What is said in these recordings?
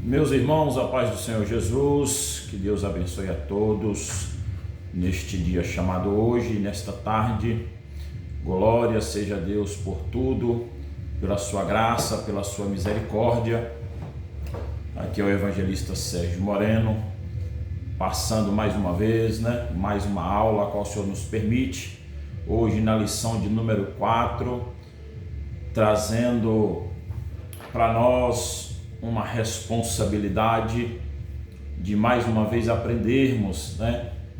Meus irmãos, a paz do Senhor Jesus, que Deus abençoe a todos neste dia chamado hoje, nesta tarde. Glória seja a Deus por tudo, pela sua graça, pela sua misericórdia. Aqui é o evangelista Sérgio Moreno, passando mais uma vez, mais uma aula a qual o Senhor nos permite. Hoje na lição de número 4, trazendo para nós uma responsabilidade de mais uma vez aprendermos,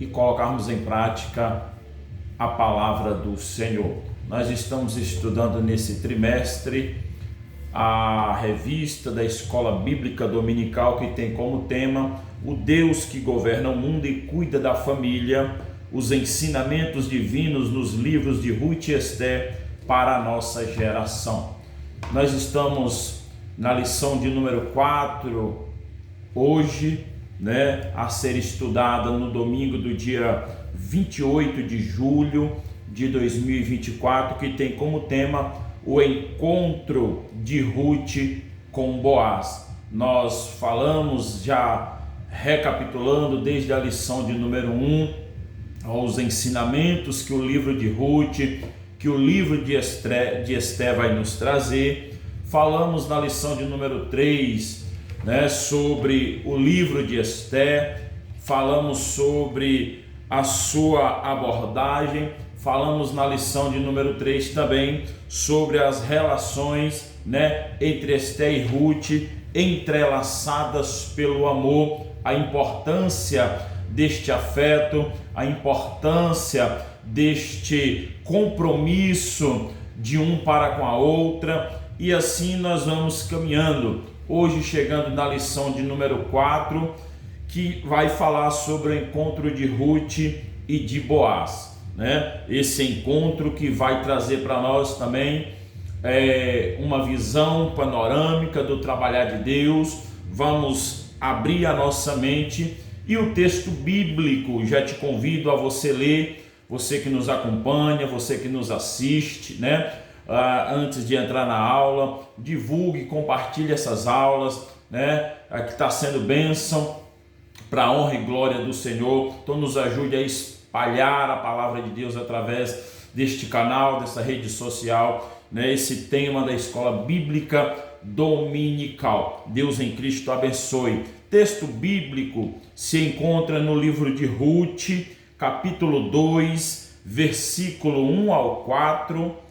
e colocarmos em prática a palavra do Senhor. Nós estamos estudando nesse trimestre a revista da Escola Bíblica Dominical, que tem como tema o Deus que governa o mundo e cuida da família, os ensinamentos divinos nos livros de Ruth e Esté para a nossa geração. Nós estamos na lição de número 4, hoje, a ser estudada no domingo do dia 28 de julho de 2024, que tem como tema o encontro de Ruth com Boaz. Nós falamos, já recapitulando desde a lição de número 1, aos ensinamentos que o livro de Ruth, que o livro de Esté vai nos trazer. Falamos na lição de número 3, sobre o livro de Esté, falamos sobre a sua abordagem, falamos na lição de número 3 também sobre as relações, entre Esté e Ruth, entrelaçadas pelo amor, a importância deste afeto, a importância deste compromisso de um para com a outra. E assim nós vamos caminhando, hoje chegando na lição de número 4, que vai falar sobre o encontro de Ruth e de Boaz, Esse encontro que vai trazer para nós também uma visão panorâmica do trabalhar de Deus. Vamos abrir a nossa mente e o texto bíblico, já te convido a você ler, você que nos acompanha, você que nos assiste, antes de entrar na aula, divulgue, compartilhe essas aulas, que está sendo bênção para a honra e glória do Senhor. Então nos ajude a espalhar a palavra de Deus através deste canal, dessa rede social, esse tema da Escola Bíblica Dominical. Deus em Cristo abençoe. Texto bíblico se encontra no livro de Ruth, capítulo 2, versículo 1 ao 4,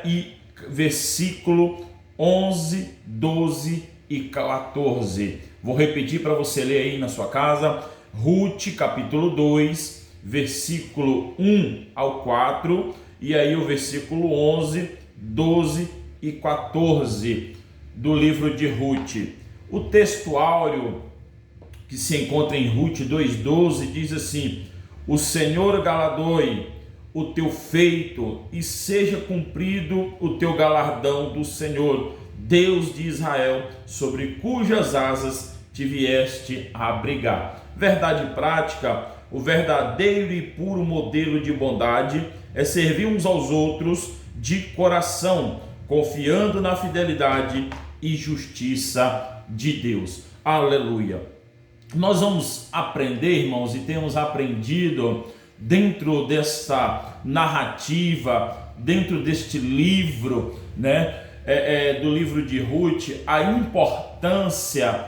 e versículo 11, 12 e 14. Vou repetir para você ler aí na sua casa. Ruth, capítulo 2, versículo 1 ao 4, e aí o versículo 11, 12 e 14 do livro de Ruth. O texto áureo que se encontra em Ruth 2,12 diz assim: o Senhor galardoe o teu feito e seja cumprido o teu galardão do Senhor, Deus de Israel, sobre cujas asas te vieste a abrigar. Verdade prática: o verdadeiro e puro modelo de bondade é servir uns aos outros de coração, confiando na fidelidade e justiça de Deus. Aleluia! Nós vamos aprender, irmãos, e temos aprendido dentro dessa narrativa, dentro deste livro, do livro de Ruth, a importância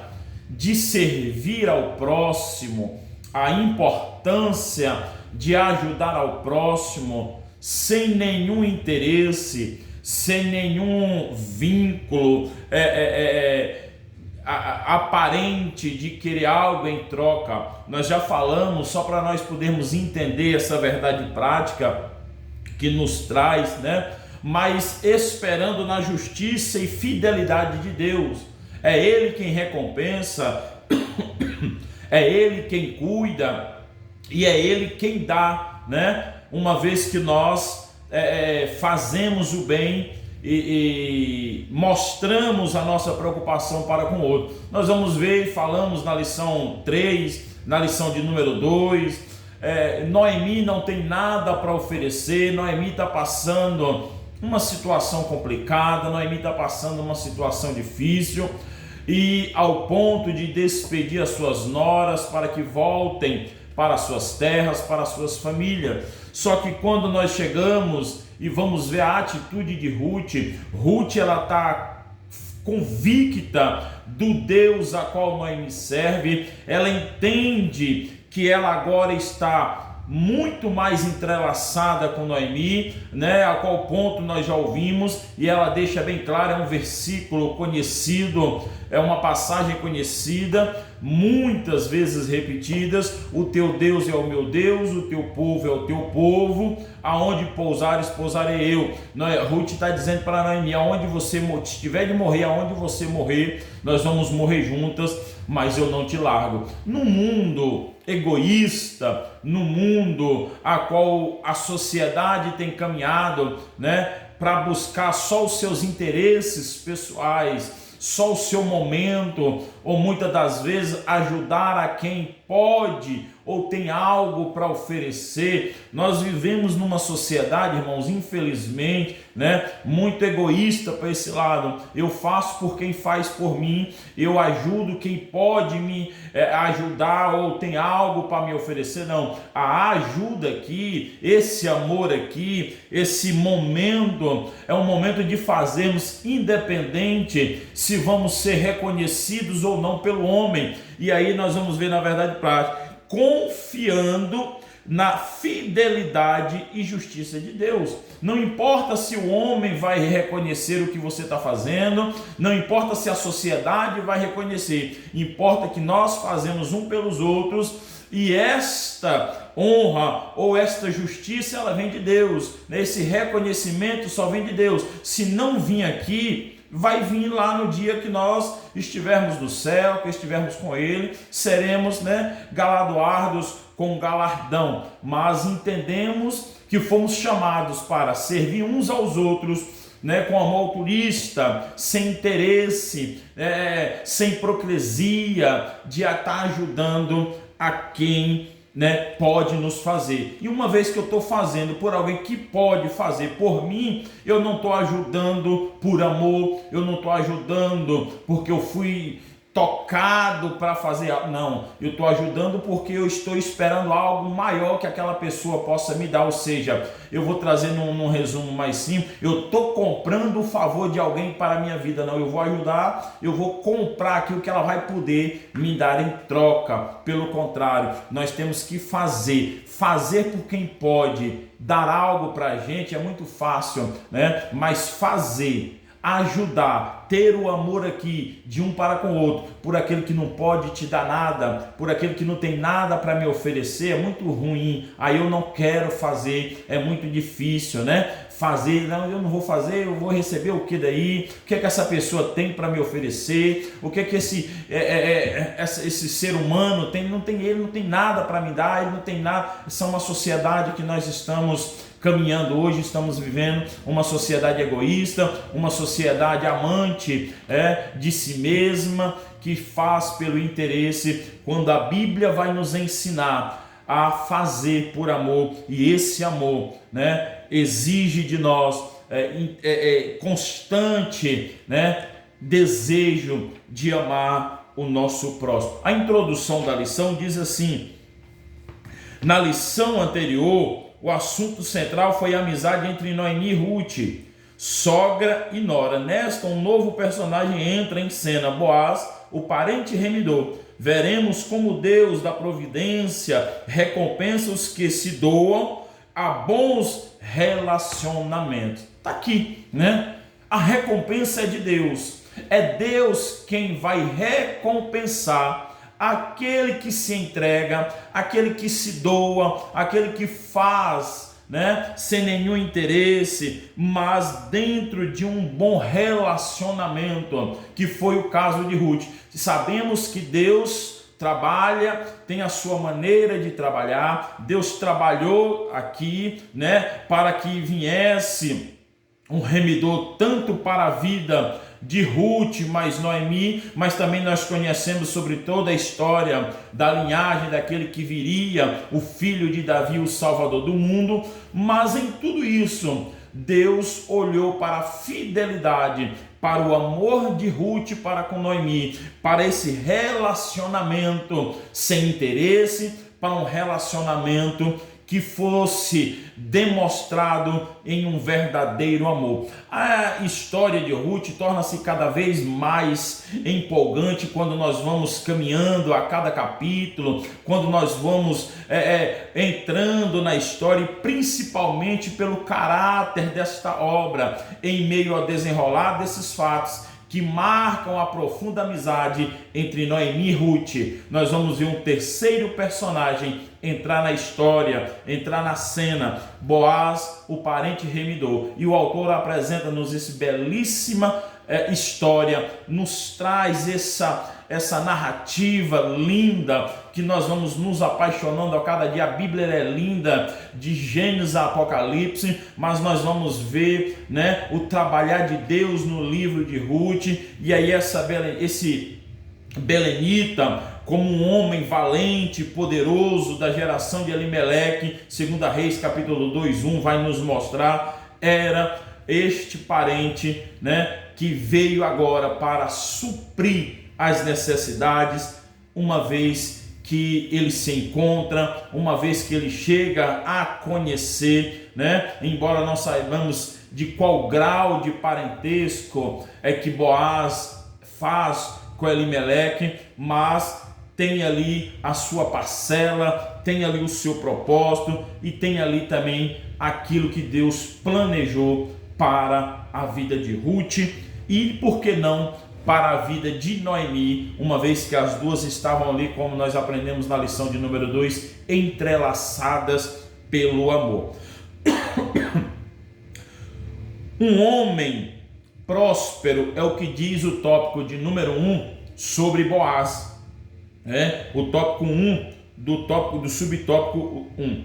de servir ao próximo, a importância de ajudar ao próximo sem nenhum interesse, sem nenhum vínculo aparente de querer algo em troca. Nós já falamos, só para nós podermos entender essa verdade prática que nos traz, mas esperando na justiça e fidelidade de Deus. É Ele quem recompensa, é Ele quem cuida e é Ele quem dá, uma vez que nós fazemos o bem e mostramos a nossa preocupação para com o outro. Nós vamos ver, falamos na lição 3, na lição de número 2, Noemi não tem nada para oferecer. Noemi está passando uma situação complicada, Noemi está passando uma situação difícil, e ao ponto de despedir as suas noras para que voltem para as suas terras, para as suas famílias. Só que quando nós chegamos e vamos ver a atitude de Ruth, Ruth ela está convicta do Deus a qual Noemi serve, ela entende que ela agora está muito mais entrelaçada com Noemi, né? A qual ponto nós já ouvimos, e ela deixa bem claro, é um versículo conhecido, é uma passagem conhecida, muitas vezes repetidas: o teu Deus é o meu Deus, o teu povo é o teu povo, aonde pousares, pousarei eu. Ruth está dizendo para Noemi: aonde você tiver de morrer, aonde você morrer, nós vamos morrer juntas, mas eu não te largo. No mundo egoísta, no mundo a qual a sociedade tem caminhado, né, para buscar só os seus interesses pessoais, só o seu momento, ou muitas das vezes ajudar a quem pode ou tem algo para oferecer. Nós vivemos numa sociedade, irmãos, infelizmente, né, muito egoísta para esse lado. Eu faço por quem faz por mim, eu ajudo quem pode me ajudar ou tem algo para me oferecer. Não, a ajuda aqui, esse amor aqui, esse momento é um momento de fazermos independente se vamos ser reconhecidos ou não pelo homem. E aí nós vamos ver na verdade prática, confiando na fidelidade e justiça de Deus. Não importa se o homem vai reconhecer o que você está fazendo, não importa se a sociedade vai reconhecer, importa que nós fazemos um pelos outros, e esta honra ou esta justiça, ela vem de Deus. Esse reconhecimento só vem de Deus. Se não vir aqui, vai vir lá no dia que nós estivermos no céu, que estivermos com Ele, seremos, né, galardoados com galardão. Mas entendemos que fomos chamados para servir uns aos outros, né, com amor altruísta, sem interesse, sem hipocrisia, de estar ajudando a quem, né, pode nos fazer. E uma vez que eu estou fazendo por alguém que pode fazer por mim, eu não estou ajudando por amor, eu não estou ajudando porque eu fui tocado para fazer algo. Não, eu estou ajudando porque eu estou esperando algo maior que aquela pessoa possa me dar. Ou seja, eu vou trazer num resumo mais simples, eu estou comprando o favor de alguém para a minha vida. Não, eu vou ajudar, eu vou comprar aquilo que ela vai poder me dar em troca. Pelo contrário, nós temos que fazer por quem pode. Dar algo para a gente é muito fácil, né? Mas fazer, ajudar, ter o amor aqui de um para com o outro, por aquele que não pode te dar nada, por aquele que não tem nada para me oferecer, é muito ruim. Aí eu não quero fazer, é muito difícil, né? Fazer, não, eu não vou fazer, eu vou receber o que daí? O que é que essa pessoa tem para me oferecer? O que é que esse ser humano tem? Ele não tem nada para me dar, ele não tem nada. Essa é uma sociedade que nós estamos caminhando hoje, estamos vivendo uma sociedade egoísta, uma sociedade amante de si mesma, que faz pelo interesse, quando a Bíblia vai nos ensinar a fazer por amor, e esse amor, né, exige de nós constante, né, desejo de amar o nosso próximo. A introdução da lição diz assim: na lição anterior, o assunto central foi a amizade entre Noemi e Ruth, sogra e nora. Nesta, um novo personagem entra em cena, Boaz, o parente remidor. Veremos como Deus da providência recompensa os que se doam a bons relacionamentos. Está aqui, né? A recompensa é de Deus. É Deus quem vai recompensar aquele que se entrega, aquele que se doa, aquele que faz, né, sem nenhum interesse, mas dentro de um bom relacionamento, que foi o caso de Ruth. Sabemos que Deus trabalha, tem a sua maneira de trabalhar. Deus trabalhou aqui, né, para que viesse um remidor tanto para a vida de Ruth, mais Noemi, mas também nós conhecemos sobre toda a história da linhagem daquele que viria, o filho de Davi, o Salvador do mundo. Mas em tudo isso, Deus olhou para a fidelidade, para o amor de Ruth para com Noemi, para esse relacionamento sem interesse, para um relacionamento que fosse demonstrado em um verdadeiro amor. A história de Ruth torna-se cada vez mais empolgante quando nós vamos caminhando a cada capítulo, quando nós vamos entrando na história, principalmente pelo caráter desta obra, em meio ao desenrolar desses fatos que marcam a profunda amizade entre Noemi e Ruth. Nós vamos ver um terceiro personagem entrar na história, entrar na cena, Boaz, o parente remidor. E o autor apresenta-nos essa belíssima história, nos traz essa narrativa linda, que nós vamos nos apaixonando a cada dia. A Bíblia é linda, de Gênesis a Apocalipse, mas nós vamos ver, né, o trabalhar de Deus no livro de Ruth. E aí esse belenita, como um homem valente, poderoso da geração de Elimeleque, 2 Reis capítulo 2:1 vai nos mostrar, era este parente, né, que veio agora para suprir as necessidades, uma vez que ele se encontra, uma vez que ele chega a conhecer, né? Embora não saibamos de qual grau de parentesco é que Boaz faz com Elimeleque, mas tem ali a sua parcela, tem ali o seu propósito e tem ali também aquilo que Deus planejou para a vida de Ruth e, por que não, para a vida de Noemi, uma vez que as duas estavam ali, como nós aprendemos na lição de número 2, entrelaçadas pelo amor. Um homem próspero é o que diz o tópico de número 1 sobre Boaz. O tópico 1 do subtópico 1.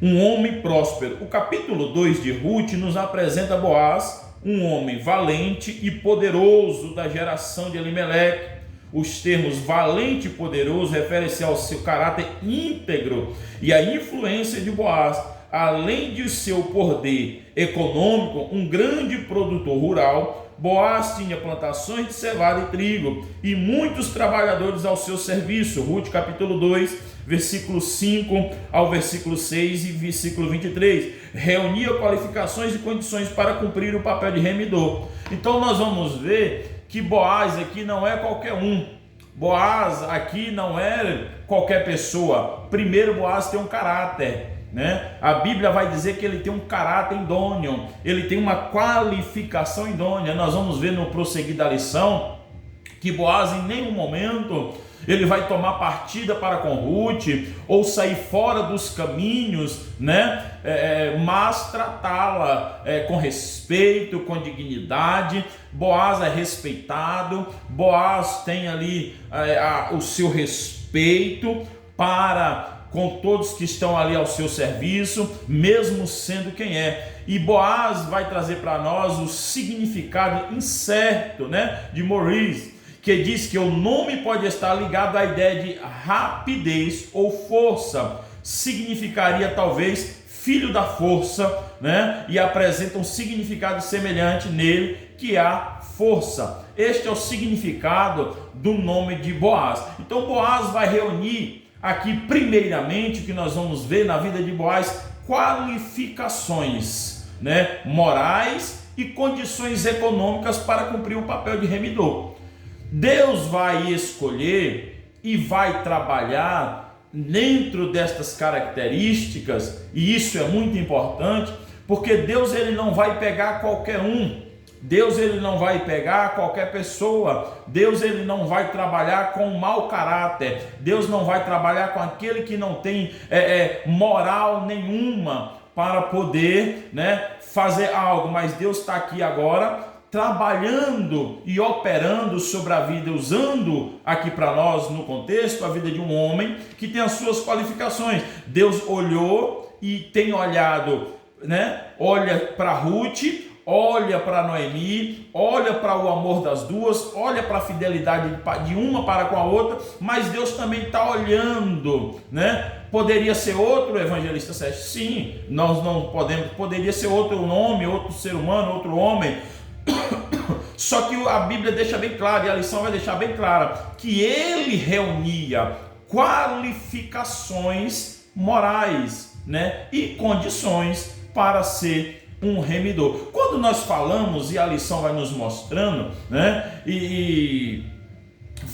Um homem próspero. O capítulo 2 de Ruth nos apresenta Boaz, um homem valente e poderoso da geração de Elimeleque. Os termos valente e poderoso referem-se ao seu caráter íntegro e à influência de Boaz. Além de seu poder econômico, um grande produtor rural, Boaz tinha plantações de cevada e trigo e muitos trabalhadores ao seu serviço. Ruth capítulo 2, versículo 5 ao versículo 6 e versículo 23. Reunia qualificações e condições para cumprir o papel de remidor. Então nós vamos ver que Boaz aqui não é qualquer um. Boaz aqui não é qualquer pessoa. Primeiro, Boaz tem um caráter, né? A Bíblia vai dizer que ele tem um caráter idôneo, ele tem uma qualificação idônea. Nós vamos ver no prosseguir da lição que Boaz em nenhum momento ele vai tomar partida para com Ruth ou sair fora dos caminhos, né? Mas tratá-la com respeito, com dignidade. Boaz é respeitado, Boaz tem ali o seu respeito para com todos que estão ali ao seu serviço, mesmo sendo quem é. E Boaz vai trazer para nós o significado incerto, né, de Maurice, que diz que o nome pode estar ligado à ideia de rapidez ou força. Significaria talvez filho da força, né? E apresenta um significado semelhante nele, que é a força. Este é o significado do nome de Boaz. Então Boaz vai reunir aqui, primeiramente, o que nós vamos ver na vida de Boaz, qualificações, né, morais e condições econômicas para cumprir o papel de remidor. Deus vai escolher e vai trabalhar dentro destas características, e isso é muito importante, porque Deus ele não vai pegar qualquer um. Deus ele não vai pegar qualquer pessoa. Deus ele não vai trabalhar com mau caráter. Deus não vai trabalhar com aquele que não tem moral nenhuma para poder, né, fazer algo. Mas Deus está aqui agora trabalhando e operando sobre a vida, usando aqui para nós no contexto a vida de um homem que tem as suas qualificações. Deus olhou e tem olhado, né? Olha para Ruth, olha para Noemi, olha para o amor das duas, olha para a fidelidade de uma para com a outra, mas Deus também está olhando, né? Poderia ser outro evangelista Sérgio? Sim, nós não podemos, poderia ser outro nome, outro ser humano, outro homem, Só que a Bíblia deixa bem claro, e a lição vai deixar bem clara, que ele reunia qualificações morais, né, e condições para ser um remidor. Quando nós falamos, e a lição vai nos mostrando, né, e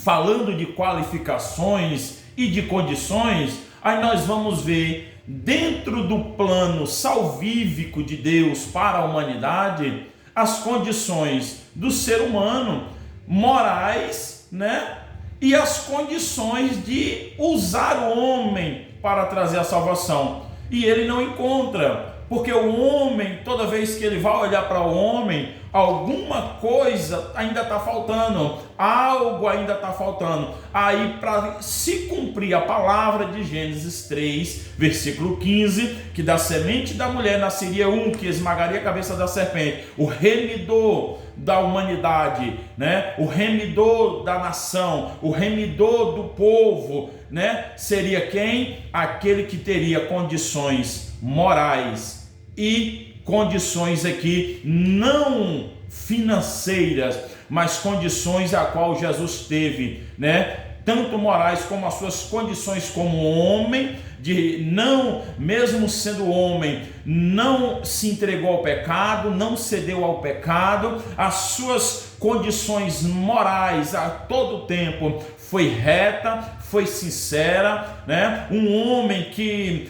falando de qualificações e de condições, aí nós vamos ver dentro do plano salvífico de Deus para a humanidade as condições do ser humano morais, né? E as condições de usar o homem para trazer a salvação. E ele não encontra, porque o homem, toda vez que ele vai olhar para o homem, alguma coisa ainda está faltando, algo ainda está faltando. Aí, para se cumprir a palavra de Gênesis 3, versículo 15, que da semente da mulher nasceria um que esmagaria a cabeça da serpente, o remidor da humanidade, né? O remidor da nação, o remidor do povo, né? Seria quem? Aquele que teria condições morais e condições aqui não financeiras, mas condições a qual Jesus teve, né? Tanto morais como as suas condições como homem, de não, mesmo sendo homem, não se entregou ao pecado, não cedeu ao pecado, as suas condições morais a todo tempo foi reta, foi sincera, né? Um homem que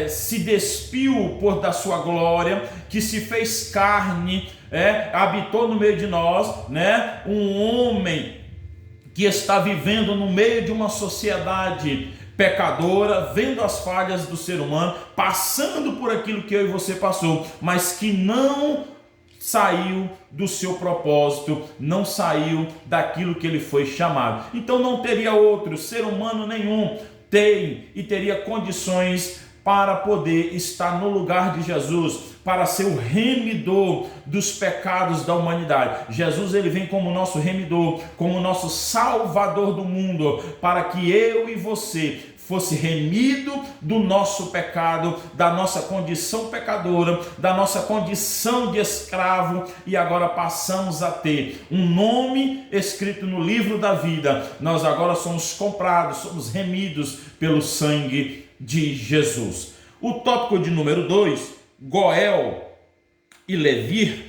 se despiu da sua glória, que se fez carne, habitou no meio de nós, né? Um homem que está vivendo no meio de uma sociedade pecadora, vendo as falhas do ser humano, passando por aquilo que eu e você passou, mas que não saiu do seu propósito, não saiu daquilo que ele foi chamado. Então não teria outro ser humano nenhum tem e teria condições para poder estar no lugar de Jesus, para ser o remidor dos pecados da humanidade. Jesus, ele vem como nosso remidor, como nosso salvador do mundo, para que eu e você fosse remido do nosso pecado, da nossa condição pecadora, da nossa condição de escravo, e agora passamos a ter um nome escrito no livro da vida. Nós agora somos comprados, somos remidos pelo sangue de Jesus. O tópico de número 2, Goel e Levi,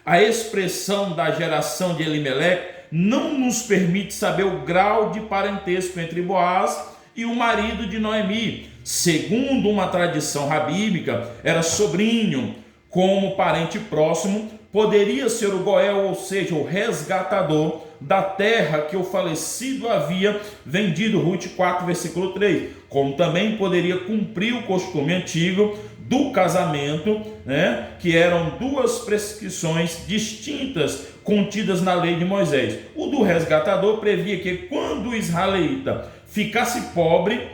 a expressão da geração de Elimeleque não nos permite saber o grau de parentesco entre Boaz e o marido de Noemi. Segundo uma tradição rabínica, era sobrinho. Como parente próximo, poderia ser o Goel, ou seja, o resgatador da terra que o falecido havia vendido, Rute 4, versículo 3. Como também poderia cumprir o costume antigo do casamento, né, que eram duas prescrições distintas contidas na lei de Moisés. O do resgatador previa que quando o israelita ficasse pobre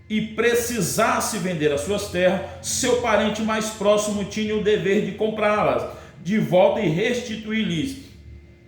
e precisasse vender as suas terras, seu parente mais próximo tinha o dever de comprá-las de volta e restituir-lhes.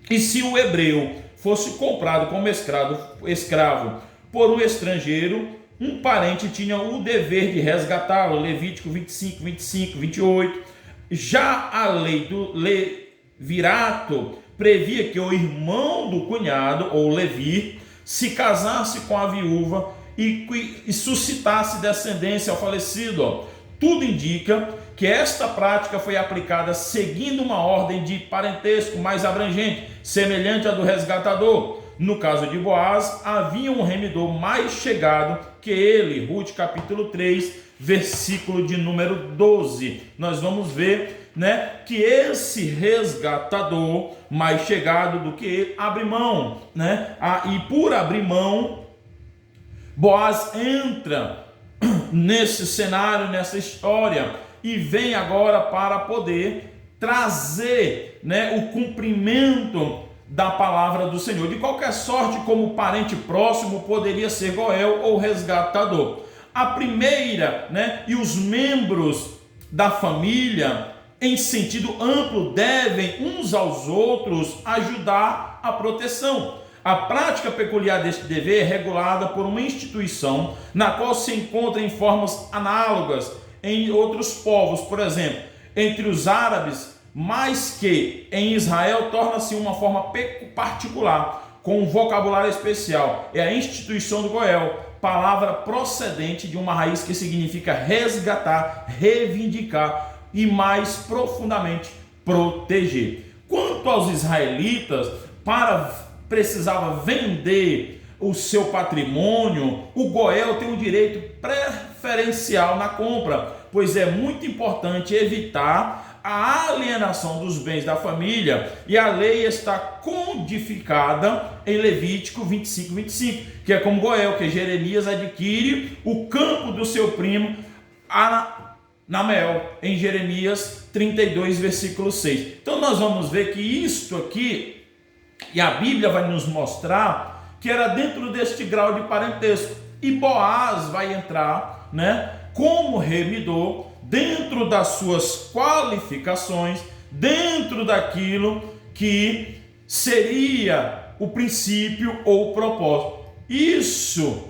E se o hebreu fosse comprado como escravo por um estrangeiro, um parente tinha o dever de resgatá-lo. Levítico 25, 25, 28. Já a lei do levirato previa que o irmão do cunhado, ou Levi, se casasse com a viúva e suscitasse descendência ao falecido. Tudo indica que esta prática foi aplicada seguindo uma ordem de parentesco mais abrangente, semelhante à do resgatador. No caso de Boaz, havia um remidor mais chegado que ele. Rute capítulo 3, versículo de número 12. Nós vamos ver, né, que esse resgatador mais chegado do que ele abre mão, né? E por abrir mão, Boaz entra nesse cenário, nessa história, e vem agora para poder trazer, né, o cumprimento da palavra do Senhor. De qualquer sorte, como parente próximo, poderia ser Goel ou resgatador. A primeira, né, e os membros da família, em sentido amplo, devem uns aos outros ajudar a proteção. A prática peculiar deste dever é regulada por uma instituição na qual se encontra em formas análogas em outros povos. Por exemplo, entre os árabes, mas que em Israel torna-se uma forma particular, com um vocabulário especial. É a instituição do Goel, palavra procedente de uma raiz que significa resgatar, reivindicar e mais profundamente proteger. Quanto aos israelitas, precisava vender o seu patrimônio, o Goel tem um direito preferencial na compra, pois é muito importante evitar a alienação dos bens da família, e a lei está codificada em Levítico 25, que é como Goel, que Jeremias adquire o campo do seu primo Anamel, em Jeremias 32, versículo 6. Então nós vamos ver que isto aqui, e a Bíblia vai nos mostrar que era dentro deste grau de parentesco, e Boaz vai entrar, como remidor, dentro das suas qualificações, dentro daquilo que seria o princípio ou o propósito. Isso,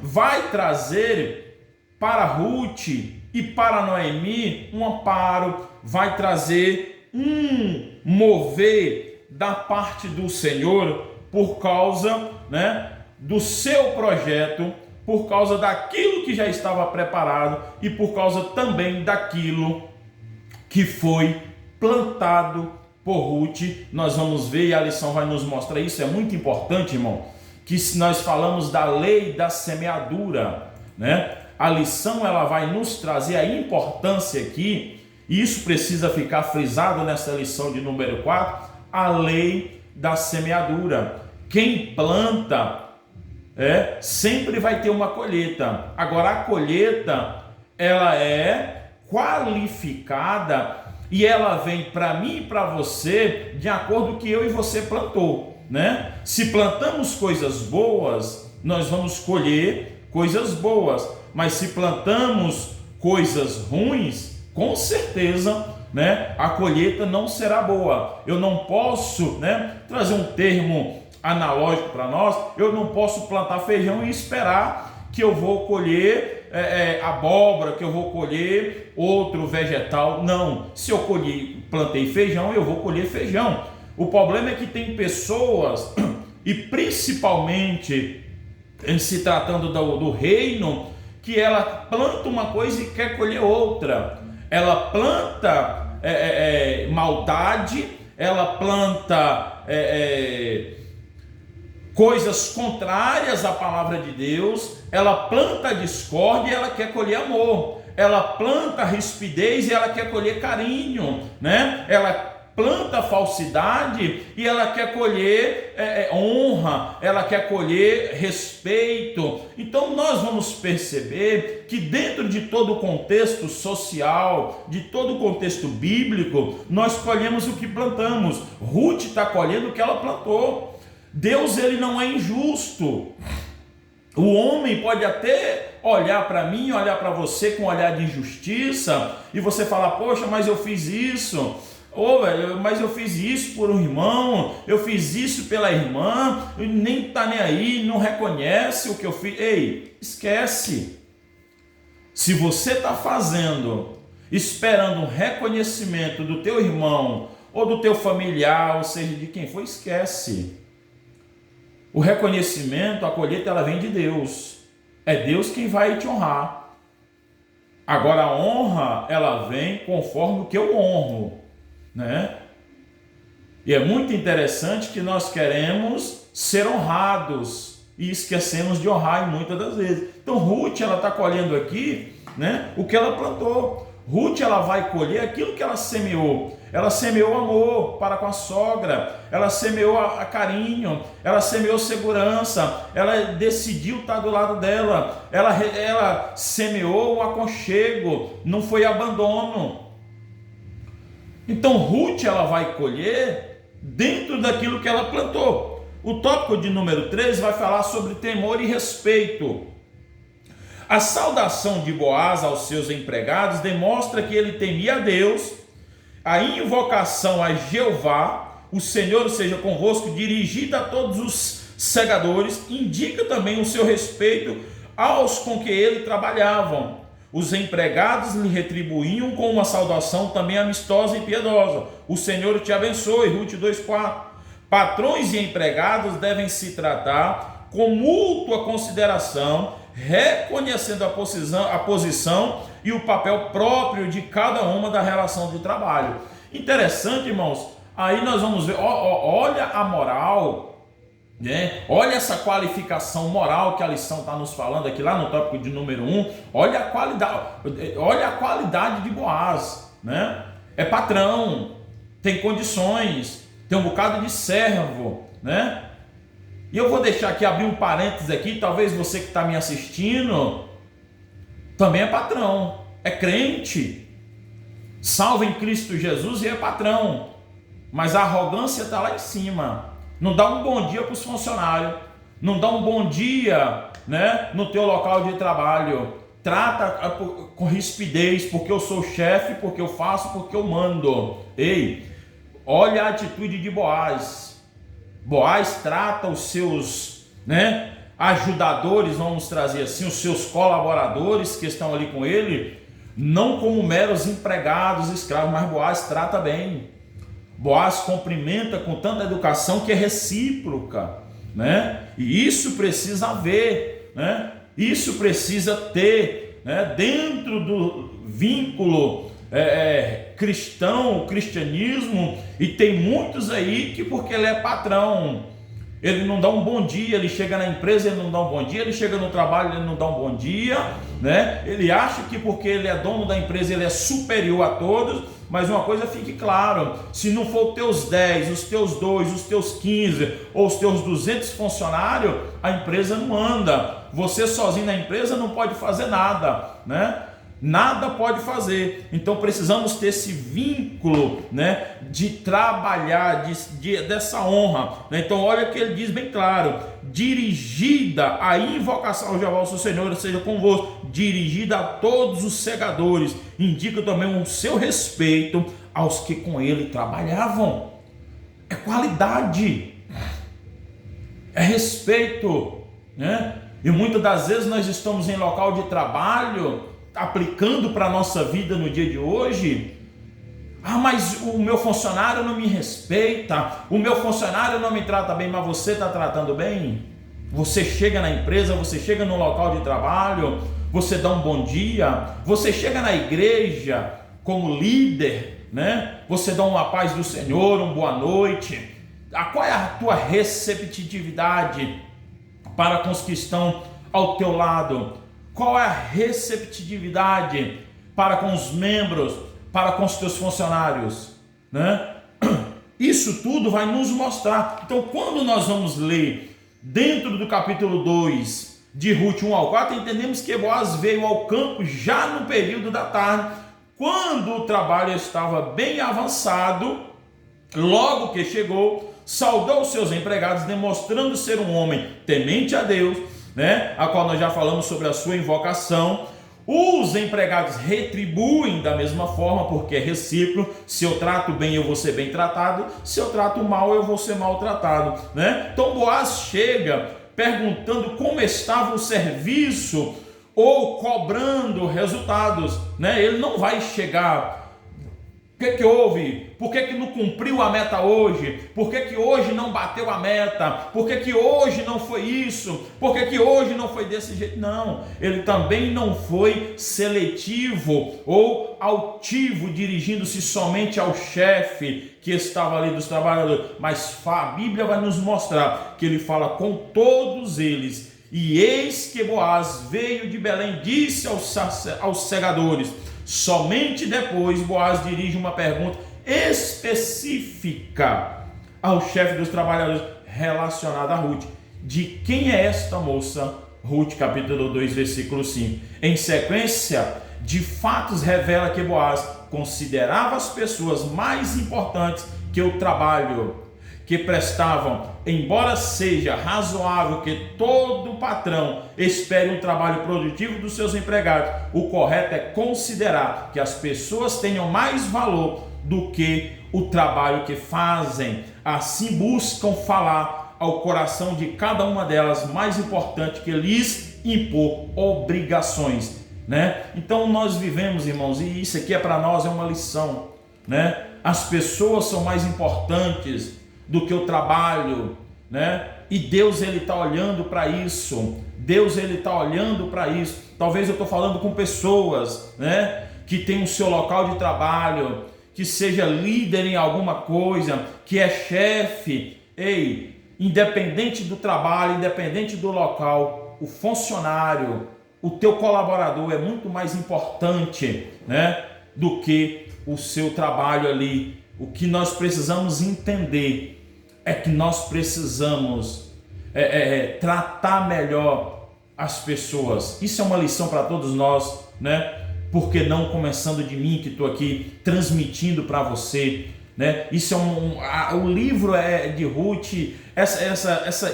vai trazer para Ruth e para Noemi um amparo, vai trazer um mover da parte do Senhor por causa, do seu projeto, por causa daquilo que já estava preparado e por causa também daquilo que foi plantado por Ruth. Nós vamos ver, e a lição vai nos mostrar isso. É muito importante, irmão, que se nós falamos da lei da semeadura, a lição ela vai nos trazer a importância aqui, e isso precisa ficar frisado nessa lição de número 4, a lei da semeadura. Quem planta sempre vai ter uma colheita. Agora, a colheita ela é qualificada e ela vem para mim e para você de acordo com o que eu e você plantou, Se plantamos coisas boas, nós vamos colher coisas boas, mas se plantamos coisas ruins, com certeza a colheita não será boa. Eu não posso trazer um termo analógico para nós. Eu não posso plantar feijão e esperar que eu vou colher abóbora, que eu vou colher outro vegetal. Não, se eu plantei feijão, eu vou colher feijão. O problema é que tem pessoas, e principalmente em se tratando do reino, que ela planta uma coisa e quer colher outra. Ela planta maldade, ela planta coisas contrárias à palavra de Deus, ela planta discórdia e ela quer colher amor, ela planta rispidez e ela quer colher carinho, Ela planta falsidade e ela quer colher honra, ela quer colher respeito. Então nós vamos perceber que dentro de todo o contexto social, de todo o contexto bíblico, nós colhemos o que plantamos. Ruth está colhendo o que ela plantou. Deus, ele não é injusto. O homem pode até olhar para mim, olhar para você com um olhar de injustiça, e você falar: poxa, mas eu fiz isso. Mas eu fiz isso por um irmão, eu fiz isso pela irmã, nem tá nem aí, não reconhece o que eu fiz. Ei, esquece. Se você está fazendo, esperando um reconhecimento do teu irmão, ou do teu familiar, ou seja, de quem for, esquece. O reconhecimento, a colheita, ela vem de Deus. É Deus quem vai te honrar. Agora a honra, ela vem conforme o que eu honro. E é muito interessante que nós queremos ser honrados e esquecemos de honrar muitas das vezes. Então Ruth, ela está colhendo aqui o que ela plantou. Ruth, ela vai colher aquilo que ela semeou. Ela semeou amor para com a sogra, ela semeou a carinho, ela semeou segurança, ela decidiu estar do lado dela, ela semeou o aconchego, não foi abandono. Então Ruth, ela vai colher dentro daquilo que ela plantou. O tópico de número 13 vai falar sobre temor e respeito. A saudação de Boaz aos seus empregados demonstra que ele temia a Deus. A invocação a Jeová, o Senhor seja convosco, dirigida a todos os segadores, indica também o seu respeito aos com que ele trabalhavam. Os empregados lhe retribuíam com uma saudação também amistosa e piedosa. O Senhor te abençoe. Ruth 2,4. Patrões e empregados devem se tratar com mútua consideração, reconhecendo a posição e o papel próprio de cada uma da relação de trabalho. Interessante, irmãos. Aí nós vamos ver, olha a moral, né? Olha essa qualificação moral que a lição está nos falando aqui lá no tópico de número 1. Olha a qualidade de Boaz, né? É patrão, tem condições, tem um bocado de servo, né? E eu vou deixar aqui, abrir um parênteses aqui, talvez você que está me assistindo também é patrão, é crente, salvo em Cristo Jesus e é patrão, mas a arrogância está lá em cima. Não dá um bom dia para os funcionários, não dá um bom dia, né, no teu local de trabalho. Trata com rispidez, porque eu sou chefe, porque eu faço, porque eu mando. Ei, olha a atitude de Boaz. Boaz trata os seus, né, ajudadores, vamos trazer assim, os seus colaboradores que estão ali com ele, não como meros empregados, escravos, mas Boaz trata bem. Boaz cumprimenta com tanta educação que é recíproca, né? E isso precisa haver, né? Isso precisa ter, né? Dentro do vínculo cristão, o cristianismo, e tem muitos aí que porque ele é patrão, ele não dá um bom dia, ele chega na empresa, ele não dá um bom dia, ele chega no trabalho, ele não dá um bom dia, né? Ele acha que porque ele é dono da empresa, ele é superior a todos. Mas uma coisa fique claro, se não for os teus 10, os teus 2, os teus 15 ou os teus 200 funcionários, a empresa não anda. Você sozinho na empresa não pode fazer nada, né? Nada pode fazer. Então precisamos ter esse vínculo, né, de trabalhar, dessa honra, né? Então olha que ele diz bem claro: dirigida a invocação ao Jeová, o seu Senhor, seja convosco, dirigida a todos os segadores. Indica também o seu respeito aos que com ele trabalhavam. É qualidade, é respeito, né? E muitas das vezes nós estamos em local de trabalho, aplicando para a nossa vida no dia de hoje. Mas o meu funcionário não me respeita, o meu funcionário não me trata bem. Mas você está tratando bem? Você chega na empresa, você chega no local de trabalho, você dá um bom dia, você chega na igreja como líder, né? Você dá uma paz do Senhor, uma boa noite. Qual é a tua receptividade para com os que estão ao teu lado? Qual é a receptividade para com os membros, para com os teus funcionários, né? Isso tudo vai nos mostrar. Então, quando nós vamos ler dentro do capítulo 2 de Ruth 1 ao 4, entendemos que Boaz veio ao campo já no período da tarde, quando o trabalho estava bem avançado. Logo que chegou, saudou os seus empregados, demonstrando ser um homem temente a Deus, né? A qual nós já falamos sobre a sua invocação. Os empregados retribuem da mesma forma, porque é recíproco. Se eu trato bem, eu vou ser bem tratado. Se eu trato mal, eu vou ser maltratado, né? Então Boaz chega perguntando como estava o serviço ou cobrando resultados, né? Ele não vai chegar: o que houve? Por que não cumpriu a meta hoje? Por que hoje não bateu a meta? Por que hoje não foi isso? Por que hoje não foi desse jeito? Não, ele também não foi seletivo ou altivo, dirigindo-se somente ao chefe que estava ali dos trabalhadores. Mas a Bíblia vai nos mostrar que ele fala com todos eles. E eis que Boaz veio de Belém, disse aos segadores. Somente depois Boaz dirige uma pergunta específica ao chefe dos trabalhadores relacionada a Ruth. De quem é esta moça? Ruth capítulo 2, versículo 5. Em sequência de fatos revela que Boaz considerava as pessoas mais importantes que o trabalho que prestavam. Embora seja razoável que todo patrão espere um trabalho produtivo dos seus empregados, o correto é considerar que as pessoas tenham mais valor do que o trabalho que fazem. Assim buscam falar ao coração de cada uma delas mais importante que lhes impor obrigações. né? Então nós vivemos, irmãos, e isso aqui é para nós, é uma lição, né? As pessoas são mais importantes do que o trabalho, né? E Deus, ele está olhando para isso. Deus, ele está olhando para isso. Talvez eu estou falando com pessoas, né, que tem o seu local de trabalho, que seja líder em alguma coisa, que é chefe. Ei, independente do trabalho, independente do local, o funcionário, o teu colaborador é muito mais importante, né, do que o seu trabalho ali. O que nós precisamos entender é que nós precisamos tratar melhor as pessoas. Isso é uma lição para todos nós, né? Porque não começando de mim, que estou aqui transmitindo para você, né? Isso é o livro de Ruth.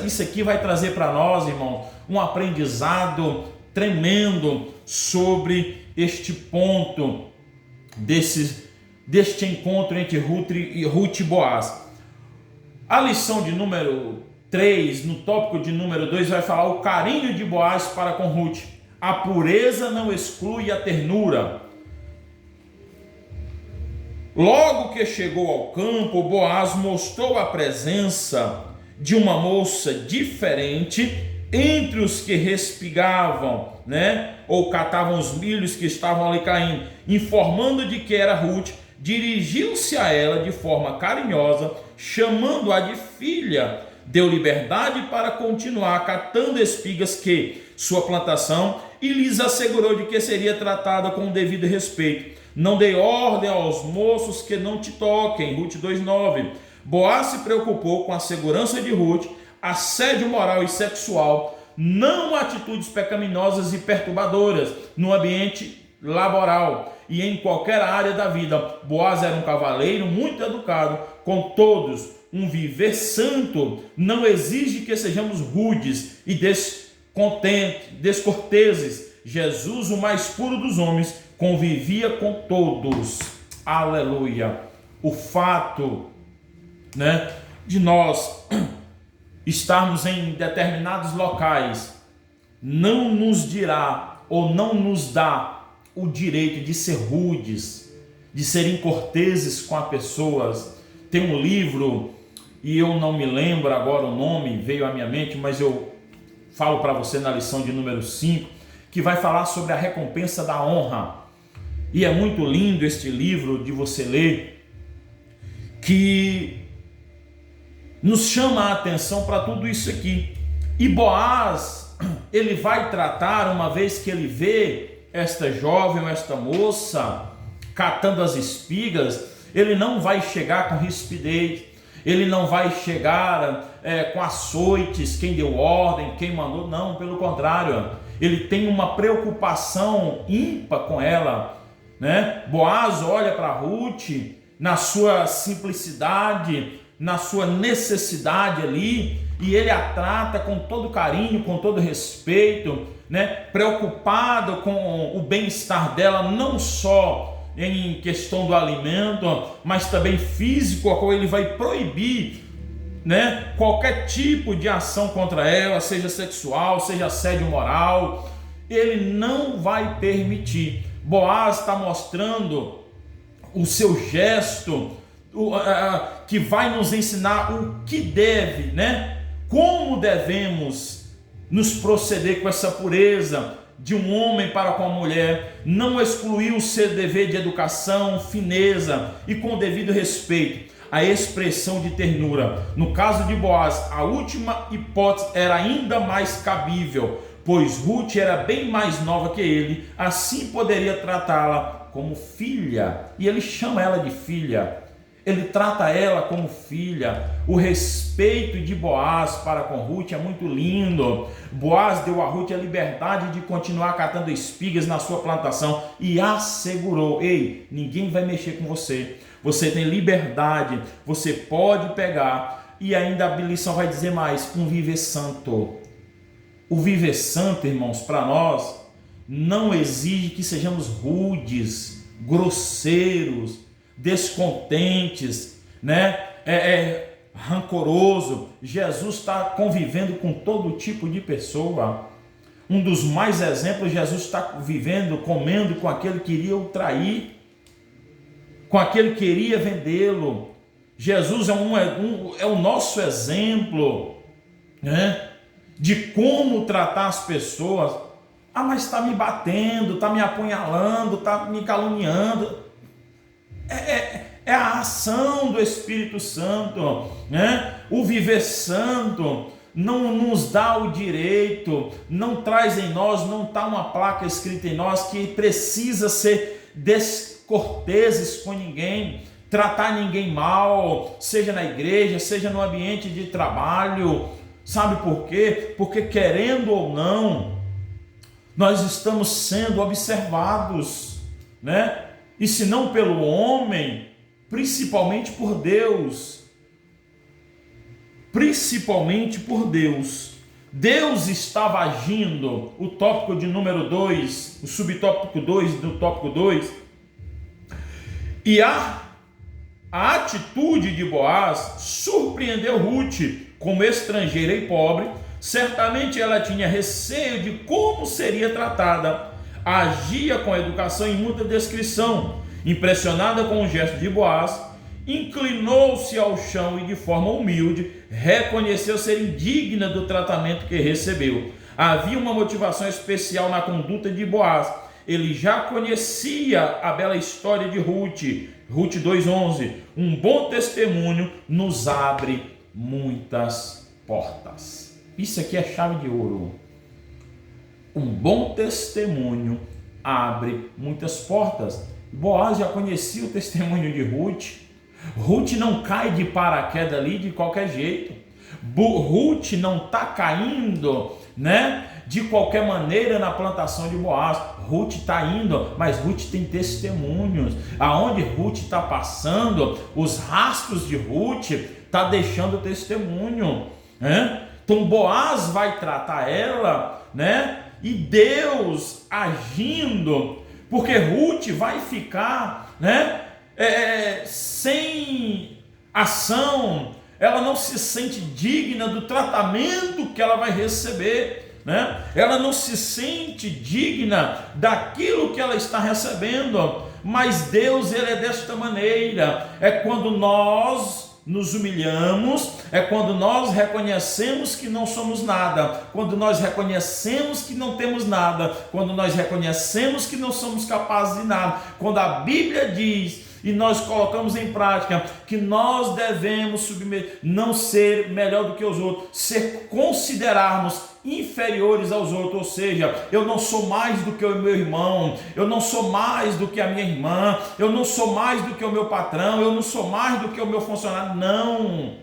Isso aqui vai trazer para nós, irmão, um aprendizado tremendo sobre este ponto deste encontro entre Ruth e Boaz. A lição de número 3, no tópico de número 2, vai falar o carinho de Boaz para com Ruth. A pureza não exclui a ternura. Logo que chegou ao campo, Boaz mostrou a presença de uma moça diferente entre os que respigavam, né? Ou catavam os milhos que estavam ali caindo. Informando de que era Ruth, dirigiu-se a ela de forma carinhosa, chamando-a de filha. Deu liberdade para continuar catando espigas que sua plantação e lhes assegurou de que seria tratada com o devido respeito. Não dei ordem aos moços que não te toquem. Ruth 2:9. Boaz se preocupou com a segurança de Ruth, assédio moral e sexual, não atitudes pecaminosas e perturbadoras no ambiente laboral e em qualquer área da vida. Boaz era um cavaleiro muito educado com todos. Um viver santo não exige que sejamos rudes e descorteses. Jesus, o mais puro dos homens, convivia com todos. Aleluia. O fato, né, de nós estarmos em determinados locais não nos dirá ou não nos dá o direito de ser rudes, de serem corteses com as pessoas. Tem um livro, e eu não me lembro agora o nome, veio à minha mente, mas eu falo para você na lição de número 5, que vai falar sobre a recompensa da honra. E é muito lindo este livro de você ler, que nos chama a atenção para tudo isso aqui. E Boaz, ele vai tratar, uma vez que ele vê esta jovem, esta moça catando as espigas, ele não vai chegar com rispidez, ele não vai chegar com açoites, quem deu ordem, quem mandou, não, pelo contrário, ele tem uma preocupação ímpar com ela, né? Boaz olha para Ruth na sua simplicidade, na sua necessidade ali, e ele a trata com todo carinho, com todo respeito, né? Preocupado com o bem-estar dela, não só em questão do alimento, mas também físico, a qual ele vai proibir, né, qualquer tipo de ação contra ela, seja sexual, seja assédio moral, ele não vai permitir. Boaz está mostrando o seu gesto, que vai nos ensinar o que deve, né, como devemos nos proceder com essa pureza de um homem para com a mulher, não excluiu o seu dever de educação, fineza e com o devido respeito, a expressão de ternura. No caso de Boaz, a última hipótese era ainda mais cabível, pois Ruth era bem mais nova que ele, assim poderia tratá-la como filha, e ele chama ela de filha. Ele trata ela como filha. O respeito de Boaz para com Ruth é muito lindo. Boaz deu a Ruth a liberdade de continuar catando espigas na sua plantação e assegurou: ei, ninguém vai mexer com você. Você tem liberdade, você pode pegar. E ainda a lição vai dizer mais: um viver santo. O viver santo, irmãos, para nós, não exige que sejamos rudes, grosseiros, descontentes, né? Rancoroso. Jesus está convivendo com todo tipo de pessoa. Um dos mais exemplos, Jesus está vivendo, comendo com aquele que iria o trair, com aquele que queria vendê-lo. Jesus é o nosso exemplo, né, de como tratar as pessoas. Ah, mas está me batendo, está me apunhalando, está me caluniando. É a ação do Espírito Santo, né? O viver santo não nos dá o direito, não traz em nós, não está uma placa escrita em nós que precisa ser descorteses com ninguém, tratar ninguém mal, seja na igreja, seja no ambiente de trabalho. Sabe por quê? Porque querendo ou não, nós estamos sendo observados, né? E se não pelo homem, principalmente por Deus. Principalmente por Deus. Deus estava agindo, o tópico de número 2, o subtópico 2 do tópico 2, e a atitude de Boaz surpreendeu Ruth como estrangeira e pobre. Certamente ela tinha receio de como seria tratada. Agia com educação e muita descrição. Impressionada com o gesto de Boaz, inclinou-se ao chão e de forma humilde reconheceu ser indigna do tratamento que recebeu. Havia uma motivação especial na conduta de Boaz. Ele já conhecia a bela história de Ruth. Ruth 2:11. Um bom testemunho nos abre muitas portas. Isso aqui é chave de ouro. Um bom testemunho abre muitas portas. Boaz já conhecia o testemunho de Ruth. Ruth não cai de paraquedas ali de qualquer jeito. Ruth não está caindo, né, de qualquer maneira na plantação de Boaz. Ruth está indo, mas Ruth tem testemunhos. Aonde Ruth está passando, os rastros de Ruth está deixando testemunho, né? Então Boaz vai tratar ela, né? E Deus agindo, porque Ruth vai ficar, né, sem ação. Ela não se sente digna do tratamento que ela vai receber, né? Ela não se sente digna daquilo que ela está recebendo. Mas Deus, ele é desta maneira. É quando nós nos humilhamos, é quando nós reconhecemos que não somos nada, quando nós reconhecemos que não temos nada, quando nós reconhecemos que não somos capazes de nada, quando a Bíblia diz e nós colocamos em prática que nós devemos não ser melhor do que os outros, considerarmos inferiores aos outros, ou seja, eu não sou mais do que o meu irmão, eu não sou mais do que a minha irmã, eu não sou mais do que o meu patrão, eu não sou mais do que o meu funcionário. Não.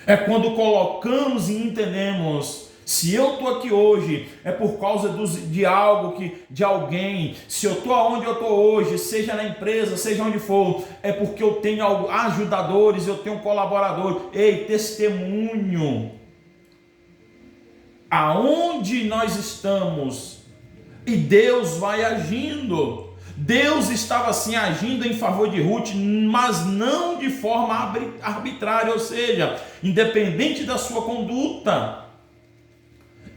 É quando colocamos e entendemos: se eu estou aqui hoje, é por causa de algo, de alguém. Se eu estou onde eu estou hoje, seja na empresa, seja onde for, é porque eu tenho ajudadores, eu tenho colaboradores. Ei, testemunho. Aonde nós estamos, e Deus vai agindo. Deus estava assim agindo em favor de Ruth, mas não de forma arbitrária, ou seja, independente da sua conduta.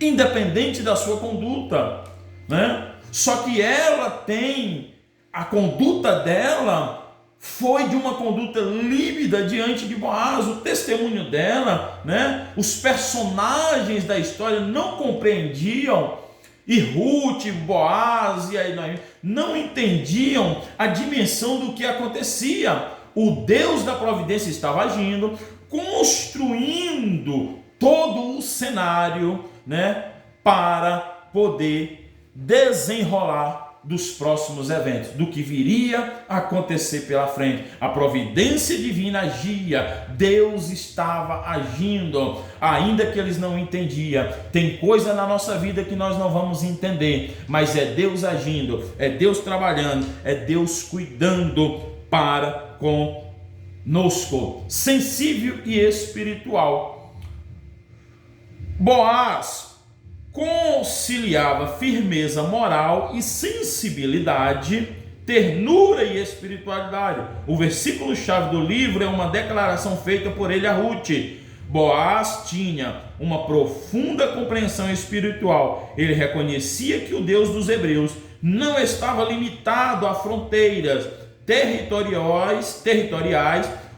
Independente da sua conduta, né? Só que ela tem, a conduta dela foi de uma conduta límpida diante de Boaz. O testemunho dela, né? Os personagens da história não compreendiam, e Ruth, Boaz e aí não entendiam a dimensão do que acontecia. O Deus da providência estava agindo, construindo todo o cenário, né, para poder desenrolar dos próximos eventos, do que viria a acontecer pela frente. A providência divina agia, Deus estava agindo, ainda que eles não entendiam. Tem coisa na nossa vida que nós não vamos entender, mas é Deus agindo, é Deus trabalhando, é Deus cuidando para conosco, sensível e espiritual. Boaz conciliava firmeza moral e sensibilidade, ternura e espiritualidade. O versículo-chave do livro é uma declaração feita por ele a Ruth. Boaz tinha uma profunda compreensão espiritual. Ele reconhecia que o Deus dos hebreus não estava limitado a fronteiras territoriais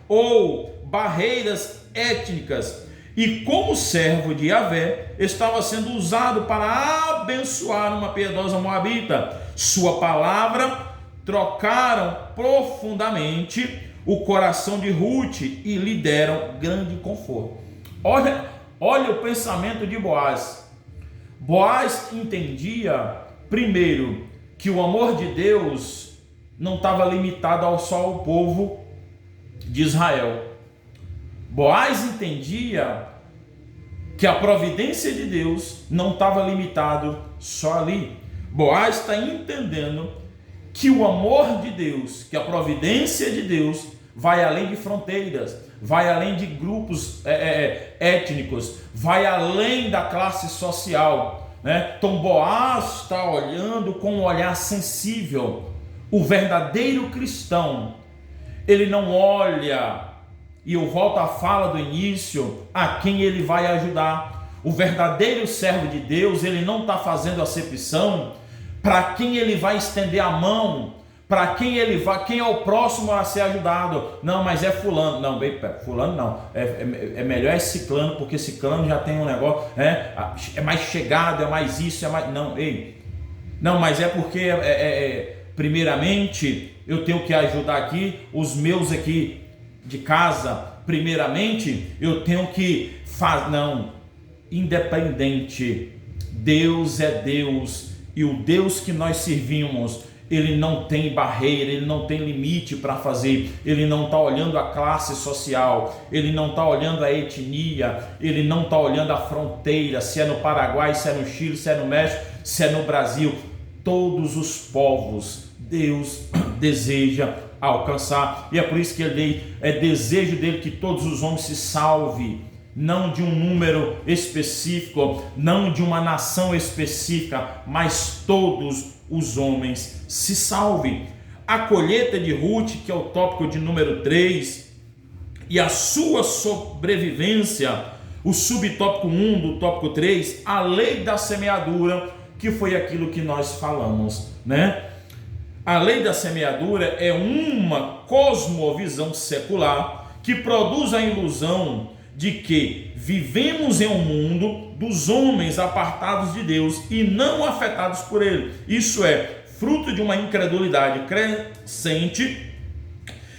ou barreiras étnicas, e como servo de Yahvé estava sendo usado para abençoar uma piedosa moabita. Sua palavra trocaram profundamente o coração de Ruth e lhe deram grande conforto. Olha o pensamento de Boaz. Boaz entendia, primeiro, que o amor de Deus não estava limitado só ao povo de Israel. Boaz entendia que a providência de Deus não estava limitado só ali. Boaz está entendendo que o amor de Deus, que a providência de Deus vai além de fronteiras, vai além de grupos étnicos, vai além da classe social, né? Então Boaz está olhando com um olhar sensível. O verdadeiro cristão, ele não olha, e eu volto à fala do início, a quem ele vai ajudar. O verdadeiro servo de Deus, ele não está fazendo acepção para quem ele vai estender a mão, para quem ele vai, quem é o próximo a ser ajudado. Não, mas é fulano. Não, bem, fulano não. É melhor é ciclano, porque ciclano já tem um negócio, é mais chegado, é mais isso, é mais. Não, não, mas é porque primeiramente eu tenho que ajudar aqui os meus aqui de casa. Primeiramente eu tenho que fazer. Não, independente, Deus é Deus, e o Deus que nós servimos, ele não tem barreira, ele não tem limite para fazer. Ele não está olhando a classe social, ele não está olhando a etnia, ele não está olhando a fronteira, se é no Paraguai, se é no Chile, se é no México, se é no Brasil. Todos os povos Deus deseja alcançar, e é por isso que é desejo dele que todos os homens se salvem, não de um número específico, não de uma nação específica, mas todos os homens se salvem. A colheita de Ruth, que é o tópico de número 3, e a sua sobrevivência, o subtópico 1 do tópico 3, a lei da semeadura, que foi aquilo que nós falamos, né? A lei da semeadura é uma cosmovisão secular que produz a ilusão de que vivemos em um mundo dos homens apartados de Deus e não afetados por ele. Isso é fruto de uma incredulidade crescente,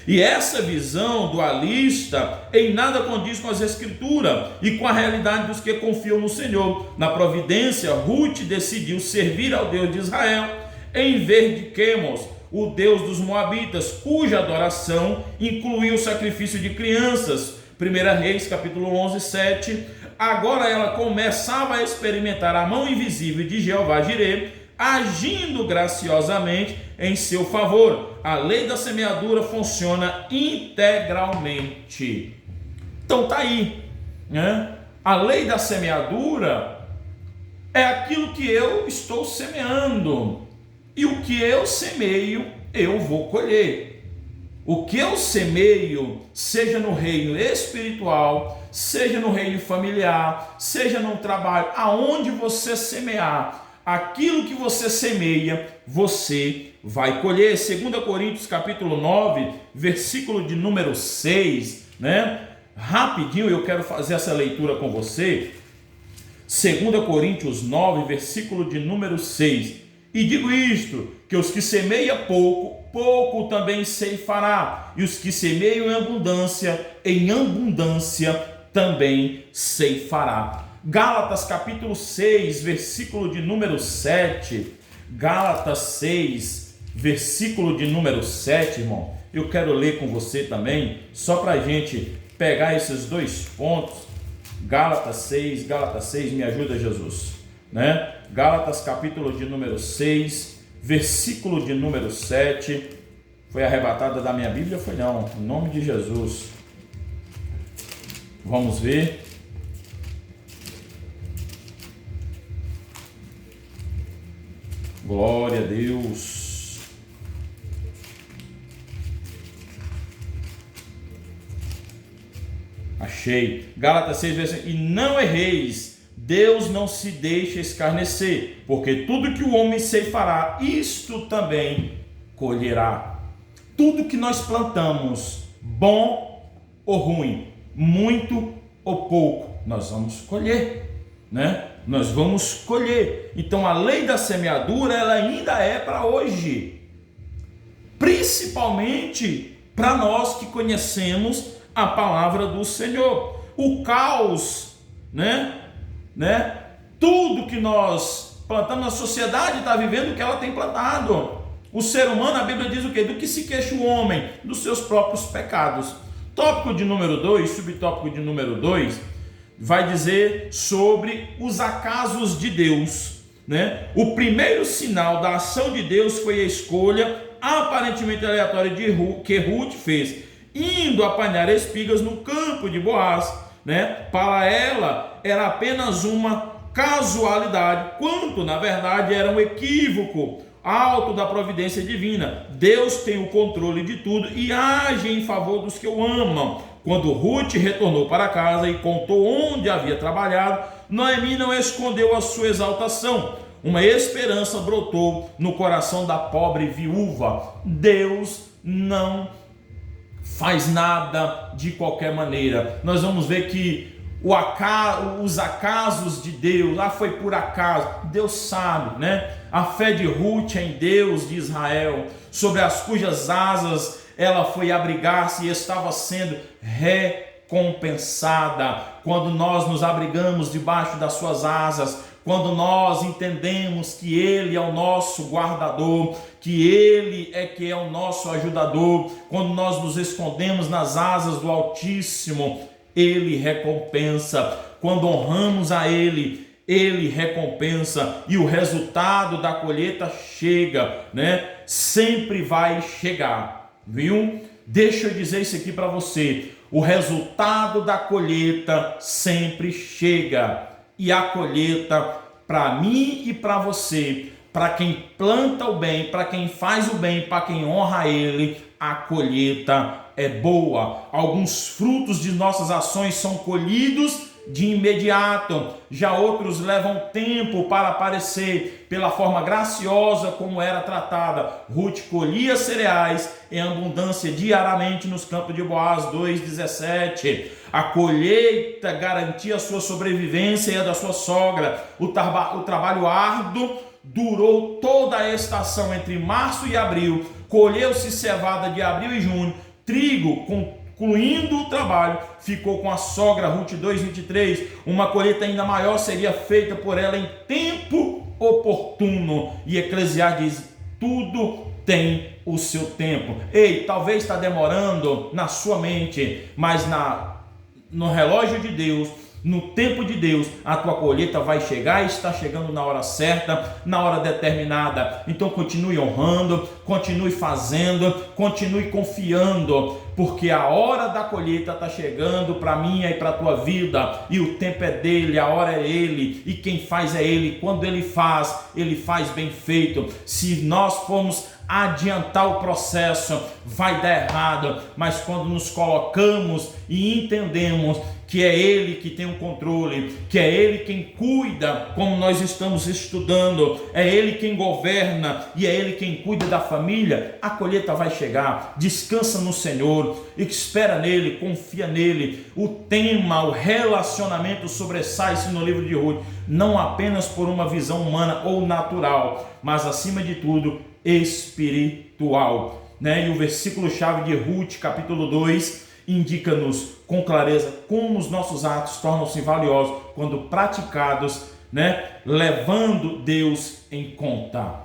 e essa visão dualista em nada condiz com as Escrituras e com a realidade dos que confiam no Senhor. Na providência, Ruth decidiu servir ao Deus de Israel em vez de Quemos, o Deus dos Moabitas, cuja adoração incluía o sacrifício de crianças. 1 Reis, capítulo 11, 7. Agora ela começava a experimentar a mão invisível de Jeová Jireh, agindo graciosamente em seu favor. A lei da semeadura funciona integralmente. Então tá aí, né? A lei da semeadura é aquilo que eu estou semeando, e o que eu semeio eu vou colher. O que eu semeio, seja no reino espiritual, seja no reino familiar, seja no trabalho, aonde você semear, aquilo que você semeia, você vai colher. 2 Coríntios capítulo 9, versículo de número 6, né? Rapidinho eu quero fazer essa leitura com você. 2 Coríntios 9, versículo de número 6. E digo isto, que os que semeiam pouco, pouco também ceifará, e os que semeiam em abundância também ceifará. Gálatas capítulo 6, versículo de número 7. Gálatas 6, versículo de número 7, irmão. Eu quero ler com você também, só para a gente pegar esses dois pontos. Gálatas 6, me ajuda, Jesus, né? Gálatas capítulo de número 6, versículo de número 7. Foi arrebatada da minha Bíblia? Foi não, em nome de Jesus. Vamos ver. Glória a Deus. Achei. Gálatas 6, versículo. E não erreis, Deus não se deixa escarnecer, porque tudo que o homem ceifará, isto também colherá. Tudo que nós plantamos, bom ou ruim, muito ou pouco, nós vamos colher, né? Nós vamos colher. Então a lei da semeadura, ela ainda é para hoje, principalmente para nós que conhecemos a palavra do Senhor. O caos, né? Tudo que nós plantamos, na sociedade está vivendo o que ela tem plantado. O ser humano, a Bíblia diz o quê? Do que se queixa o homem? Dos seus próprios pecados. Tópico de número 2, subtópico de número 2, vai dizer sobre os acasos de Deus, né? O primeiro sinal da ação de Deus foi a escolha aparentemente aleatória que Ruth fez, indo apanhar espigas no campo de Boaz, né? Para ela era apenas uma casualidade, quanto na verdade era um equívoco alto da providência divina. Deus tem o controle de tudo e age em favor dos que o amam. Quando Ruth retornou para casa e contou onde havia trabalhado, Noemi não escondeu a sua exaltação. Uma esperança brotou no coração da pobre viúva. Deus não faz nada de qualquer maneira. Nós vamos ver que os acasos de Deus, foi por acaso, Deus sabe, né? A fé de Ruth em Deus de Israel, sobre as cujas asas ela foi abrigar-se e estava sendo recompensada. Quando nós nos abrigamos debaixo das suas asas, quando nós entendemos que Ele é o nosso guardador, que Ele que é o nosso ajudador, quando nós nos escondemos nas asas do Altíssimo, Ele recompensa. Quando honramos a Ele, Ele recompensa, e o resultado da colheita chega, né? Sempre vai chegar, viu? Deixa eu dizer isso aqui para você: o resultado da colheita sempre chega, e a colheita, para mim e para você, para quem planta o bem, para quem faz o bem, para quem honra Ele, a colheita é boa. Alguns frutos de nossas ações são colhidos de imediato, já outros levam tempo para aparecer pela forma graciosa como era tratada. Ruth colhia cereais em abundância diariamente nos campos de Boaz, 2,17. A colheita garantia a sua sobrevivência e a da sua sogra. O trabalho árduo durou toda a estação entre março e abril. Colheu-se cevada de abril e junho, trigo, concluindo o trabalho, ficou com a sogra. Ruth 2,23. Uma colheita ainda maior seria feita por ela em tempo oportuno. E Eclesiastes diz: tudo tem o seu tempo. Ei, talvez está demorando na sua mente, mas no relógio de Deus, no tempo de Deus, a tua colheita vai chegar e está chegando na hora certa, na hora determinada. Então continue honrando, continue fazendo, continue confiando, porque a hora da colheita está chegando para mim e para a tua vida, e o tempo é dele, a hora é ele, e quem faz é ele. Quando ele faz bem feito. Se nós formos adiantar o processo, vai dar errado, mas quando nos colocamos e entendemos que é Ele que tem o controle, que é Ele quem cuida, como nós estamos estudando, é Ele quem governa e é Ele quem cuida da família, a colheita vai chegar. Descansa no Senhor, espera nele, confia nele. O tema, o relacionamento sobressai-se no livro de Ruth, não apenas por uma visão humana ou natural, mas acima de tudo espiritual, né? E o versículo-chave de Ruth, capítulo 2, indica-nos com clareza como os nossos atos tornam-se valiosos quando praticados, né? Levando Deus em conta.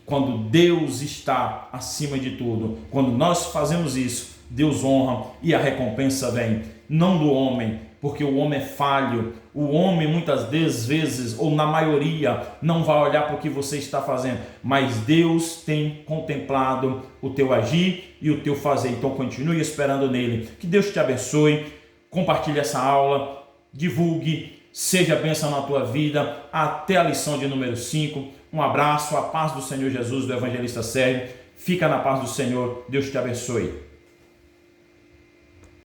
Quando Deus está acima de tudo, quando nós fazemos isso, Deus honra e a recompensa vem, não do homem, porque o homem é falho. O homem muitas vezes, ou na maioria, não vai olhar para o que você está fazendo, mas Deus tem contemplado o teu agir e o teu fazer. Então continue esperando nele. Que Deus te abençoe. Compartilhe essa aula, divulgue, seja bênção na tua vida. Até a lição de número 5. Um abraço, a paz do Senhor Jesus, do evangelista Sérgio. Fica na paz do Senhor. Deus te abençoe.